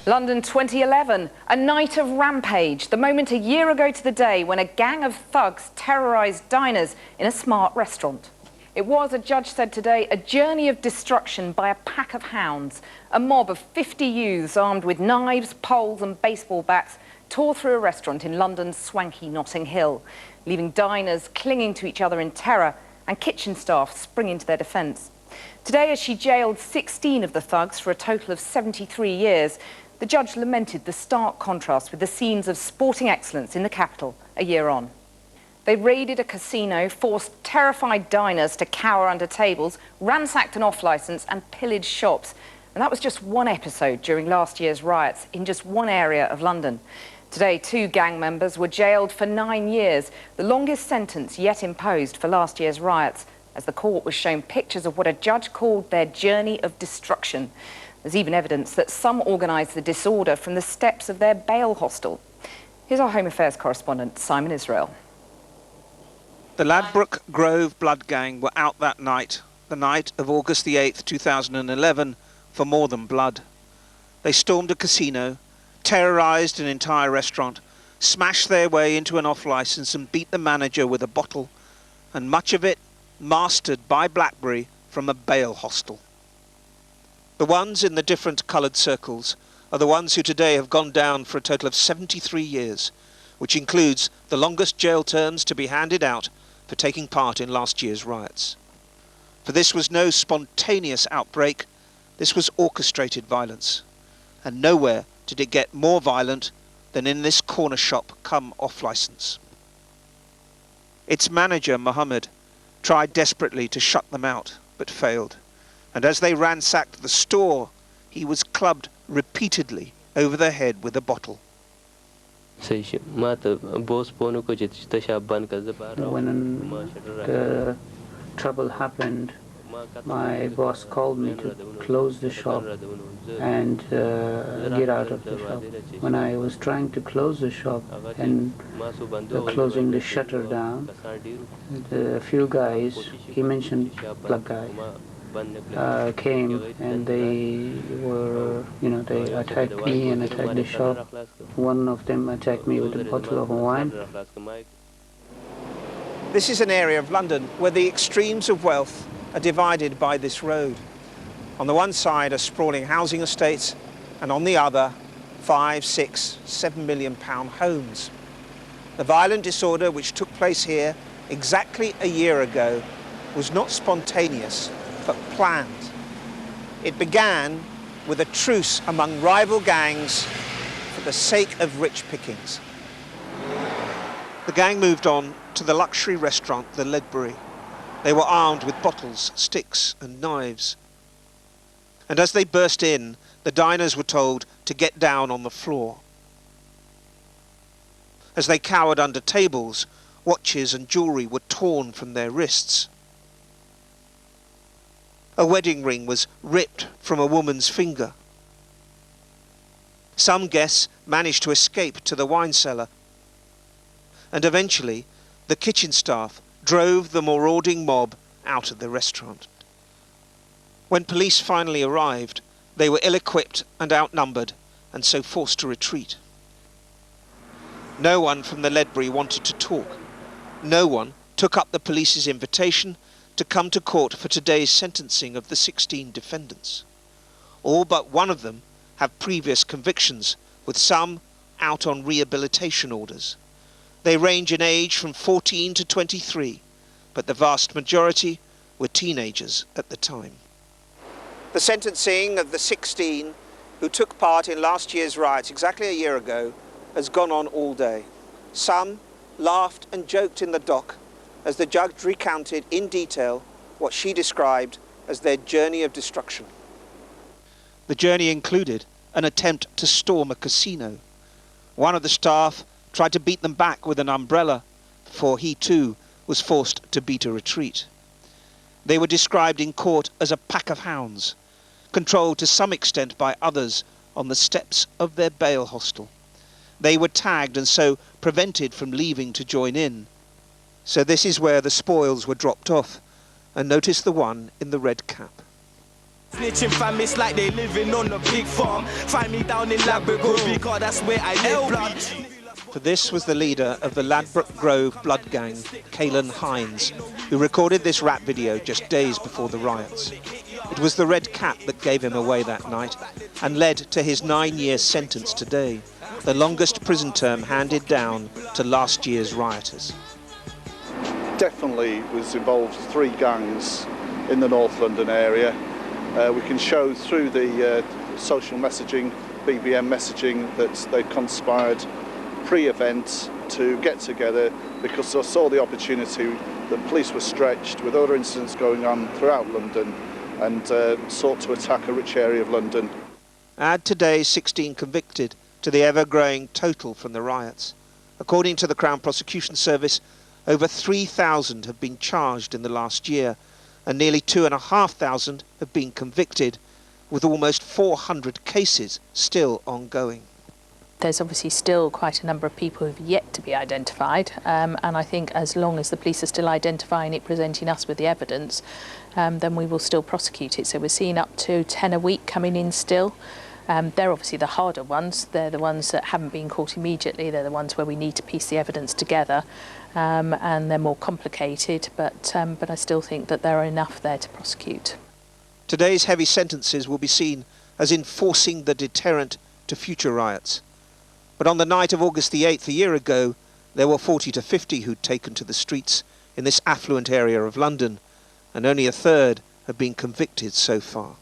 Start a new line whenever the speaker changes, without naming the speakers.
London 2011, a night of rampage, the moment a year ago to the day when a gang of thugs terrorised diners in a smart restaurant. It was, a judge said today, a journey of destruction by a pack of hounds. A mob of 50 youths armed with knives, poles and baseball bats tore through a restaurant in London's swanky Notting Hill, leaving diners clinging to each other in terror and kitchen staff springing to their defence. Today, as she jailed 16 of the thugs for a total of 73 years, the judge lamented the stark contrast with the scenes of sporting excellence in the capital a year on. They raided a casino, forced terrified diners to cower under tables, ransacked an off-licence and pillaged shops. And that was just one episode during last year's riots in just one area of London. Today, 2 gang members were jailed for 9 years, the longest sentence yet imposed for last year's riots, as the court was shown pictures of what a judge called their journey of destruction. There's even evidence that some organised the disorder from the steps of their bail hostel. Here's our Home Affairs correspondent, Simon Israel.
The LADBROOKE Grove Blood Gang were out that night, the night of August the 8th, 2011, for more than blood. They stormed a casino, terrorised an entire restaurant, smashed their way into an off-licence and beat the manager with a bottle, and much of it mastered by Blackberry from a bail hostel. The ones in the different coloured circles are the ones who today have gone down for a total of 73 years, which includes the longest jail terms to be handed out for taking part in last year's riots. For this was no spontaneous outbreak, this was orchestrated violence, and nowhere did it get more violent than in this corner shop come off-licence. Its manager, Mohammed, tried desperately to shut them out, but failed. And as they ransacked the store, he was clubbed repeatedly over the head with a bottle.
When the trouble happened, my boss called me to close the shop and get out of the shop. When I was trying to close the shop and closing the shutter down, the few guys, he mentioned black guys, came and they were, they attacked me and attacked the shop. One of them attacked me with a bottle of wine.
This is an area of London where the extremes of wealth are divided by this road. On the one side are sprawling housing estates, and on the other, 5, 6, 7 million pound homes. The violent disorder which took place here exactly a year ago was not spontaneous, but planned. It began with a truce among rival gangs for the sake of rich pickings. The gang moved on to the luxury restaurant, the Ledbury. They were armed with bottles, sticks and knives. And as they burst in, the diners were told to get down on the floor. As they cowered under tables, watches and jewellery were torn from their wrists. A wedding ring was ripped from a woman's finger. Some guests managed to escape to the wine cellar. And eventually, the kitchen staff drove the marauding mob out of the restaurant. When police finally arrived, they were ill-equipped and outnumbered, and so forced to retreat. No one from the Ledbury wanted to talk. No one took up the police's invitation to come to court for today's sentencing of the 16 defendants. All but one of them have previous convictions, with some out on rehabilitation orders. They range in age from 14 to 23, but the vast majority were teenagers at the time. The sentencing of the 16 who took part in last year's riots exactly a year ago has gone on all day. Some laughed and joked in the dock as the judge recounted in detail what she described as their journey of destruction. The journey included an attempt to storm a casino. One of the staff tried to beat them back with an umbrella, for he too was forced to beat a retreat. They were described in court as a pack of hounds, controlled to some extent by others on the steps of their bail hostel. They were tagged and so prevented from leaving to join in. So this is where the spoils were dropped off, and notice the one in the red cap.
Snitching fam, it's like they living on a big farm. Find me down in LADBROOKE Grove because that's where I live, blood.
For this was the leader of the LADBROOKE Grove Blood Gang, Caelan Hines, who recorded this rap video just days before the riots. It was the red cap that gave him away that night and led to his 9-year sentence today, the longest prison term handed down to last year's rioters.
Definitely was involved 3 gangs in the North London area. We can show through the social messaging, BBM messaging, that they conspired pre-event to get together because they saw the opportunity that police were stretched with other incidents going on throughout London and sought to attack a rich area of London.
Add today's 16 convicted to the ever-growing total from the riots. According to the Crown Prosecution Service, over 3,000 have been charged in the last year and nearly 2,500 have been convicted, with almost 400 cases still ongoing.
There's obviously still quite a number of people who've yet to be identified, and I think as long as the police are still identifying it, presenting us with the evidence, then we will still prosecute it. So we're seeing up to 10 a week coming in still. They're obviously the harder ones. They're the ones that haven't been caught immediately. They're the ones where we need to piece the evidence together, and they're more complicated, but I still think that there are enough there to prosecute.
Today's heavy sentences will be seen as enforcing the deterrent to future riots. But on the night of August the 8th a year ago, there were 40 to 50 who'd taken to the streets in this affluent area of London, and only a third have been convicted so far.